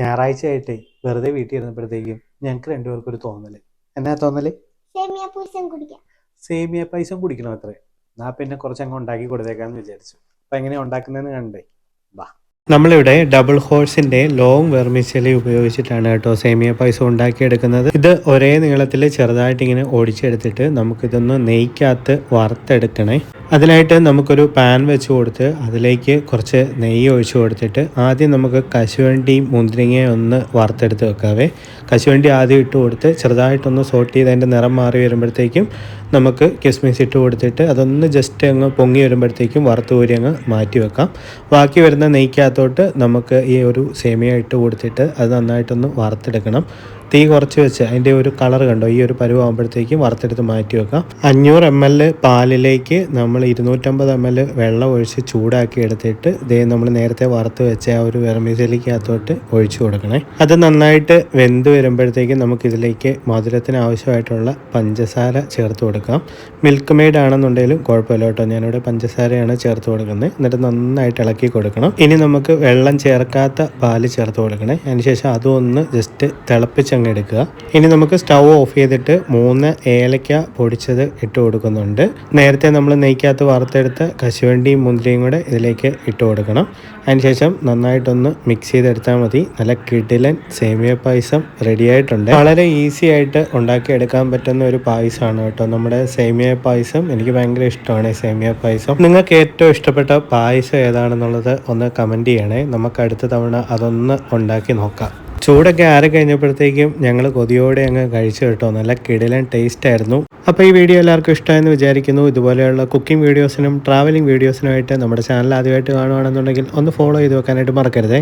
ഞായറാഴ്ചയായിട്ടേ വെറുതെ വീട്ടിൽ ഇരുന്നപ്പോഴത്തേക്കും ഞങ്ങൾക്ക് രണ്ടുപേർക്കും ഒരു തോന്നല്. എന്നാ തോന്നല്? സേമിയ പായസം കുടിക്കാം. സേമിയ പായസം കുടിക്കണം അത്രേ. എന്നാ പിന്നെ കുറച്ചങ്ങ് ഉണ്ടാക്കി കൊടുത്തേക്കാന്ന് വിചാരിച്ചു. അപ്പൊ എങ്ങനെയാ ഉണ്ടാക്കുന്നതെന്ന് കണ്ടേ, വാ. നമ്മളിവിടെ ഡബിൾ ഹോഴ്സിന്റെ ലോങ് വെർമിസെലി ഉപയോഗിച്ചിട്ടാണ് കേട്ടോ സേമിയ പായസം ഉണ്ടാക്കിയെടുക്കുന്നത്. ഇത് ഒരേ നീളത്തിൽ ചെറുതായിട്ട് ഇങ്ങനെ ഓടിച്ചെടുത്തിട്ട് നമുക്കിതൊന്ന് നെയ്ക്കകത്ത് വറുത്തെടുക്കണേ. അതിനായിട്ട് നമുക്കൊരു പാൻ വെച്ച് കൊടുത്ത് അതിലേക്ക് കുറച്ച് നെയ്യ് ഒഴിച്ച് കൊടുത്തിട്ട് ആദ്യം നമുക്ക് കശുവണ്ടിയും മുന്തിരിങ്ങയും ഒന്ന് വറുത്തെടുത്ത് വെക്കാവേ. കശുവണ്ടി ആദ്യം ഇട്ട് കൊടുത്ത് ചെറുതായിട്ടൊന്ന് സോട്ട് ചെയ്ത് അതിൻ്റെ നിറം മാറി വരുമ്പോഴത്തേക്കും നമുക്ക് കിസ്മിസ് ഇട്ട് കൊടുത്തിട്ട് അതൊന്ന് ജസ്റ്റ് അങ്ങ് പൊങ്ങി വരുമ്പോഴത്തേക്കും വറുത്ത് കോരി അങ്ങ് മാറ്റി വെക്കാം. ബാക്കി വരുന്ന നെയ്ക്കകത്തോട്ട് നമുക്ക് ഈ ഒരു സേമിയ ഇട്ട് കൊടുത്തിട്ട് അത് നന്നായിട്ടൊന്ന് വറുത്തെടുക്കണം. തീ കുറച്ച് വെച്ച് അതിൻ്റെ ഒരു കളർ കണ്ടോ, ഈ ഒരു പരുവാകുമ്പോഴത്തേക്കും വറുത്തെടുത്ത് മാറ്റി വെക്കാം. 500 ml പാലിലേക്ക് നമ്മൾ 250 ml വെള്ളം ഒഴിച്ച് ചൂടാക്കി എടുത്തിട്ട് ഇതേ നമ്മൾ നേരത്തെ വറുത്ത് വെച്ച ആ ഒരു വെർമിസെലിക്കകത്തോട്ട് ഒഴിച്ചു കൊടുക്കണേ. അത് നന്നായിട്ട് വെന്ത് വരുമ്പോഴത്തേക്കും നമുക്കിതിലേക്ക് മധുരത്തിന് ആവശ്യമായിട്ടുള്ള പഞ്ചസാര ചേർത്ത് കൊടുക്കാം. മിൽക്ക് മെയ്ഡ് ആണെന്നുണ്ടെങ്കിലും കുഴപ്പമില്ല കേട്ടോ, ഞാനിവിടെ പഞ്ചസാരയാണ് ചേർത്ത് കൊടുക്കുന്നത്. എന്നിട്ട് നന്നായിട്ട് ഇളക്കി കൊടുക്കണം. ഇനി നമുക്ക് വെള്ളം ചേർക്കാത്ത പാല് ചേർത്ത് കൊടുക്കണേ. അതിനുശേഷം അതും ഒന്ന് ജസ്റ്റ് തിളപ്പിച്ചങ്ങ് എടുക്കുക. ഇനി നമുക്ക് സ്റ്റൗ ഓഫ് ചെയ്തിട്ട് 3 ഏലക്ക പൊടിച്ചത് ഇട്ട് കൊടുക്കുന്നുണ്ട്. നേരത്തെ നമ്മൾ നെയ്ക്കകത്ത് വറുത്തെടുത്ത കശുവണ്ടിയും മുന്തിരിയും കൂടെ ഇതിലേക്ക് ഇട്ട് കൊടുക്കണം. അതിനുശേഷം നന്നായിട്ടൊന്ന് മിക്സ് ചെയ്തെടുത്താൽ മതി. നല്ല കിടിലൻ സേമിയ പായസം റെഡി ആയിട്ടുണ്ട്. വളരെ ഈസി ആയിട്ട് ഉണ്ടാക്കിയെടുക്കാൻ പറ്റുന്ന ഒരു പായസമാണ് കേട്ടോ നമ്മുടെ സേമിയ പായസം. എനിക്ക് ഭയങ്കര ഇഷ്ടമാണ് സേമിയ പായസം. നിങ്ങൾക്ക് ഏറ്റവും ഇഷ്ടപ്പെട്ട പായസം ഏതാണെന്നുള്ളത് ഒന്ന് കമൻറ്റ് ചെയ്യണേ. നമുക്ക് അടുത്ത തവണ അതൊന്ന് ഉണ്ടാക്കി നോക്കാം. ചൂടൊക്കെ ആറി കഴിഞ്ഞപ്പോഴത്തേക്കും ഞങ്ങൾ കൊതിയോടെ അങ്ങ് കഴിച്ചു കേട്ടോ. നല്ല കിടിലൻ ടേസ്റ്റ് ആയിരുന്നു. അപ്പോൾ ഈ വീഡിയോ എല്ലാവർക്കും ഇഷ്ടമായെന്ന് വിചാരിക്കുന്നു. ഇതുപോലെയുള്ള കുക്കിംഗ് വീഡിയോസിനും ട്രാവലിംഗ് വീഡിയോസിനുമായിട്ട് നമ്മുടെ ചാനൽ ആദ്യമായിട്ട് കാണുകയാണെന്നുണ്ടെങ്കിൽ ഒന്ന് ഫോളോ ചെയ്ത് വെക്കാനായിട്ട് മറക്കരുതേ.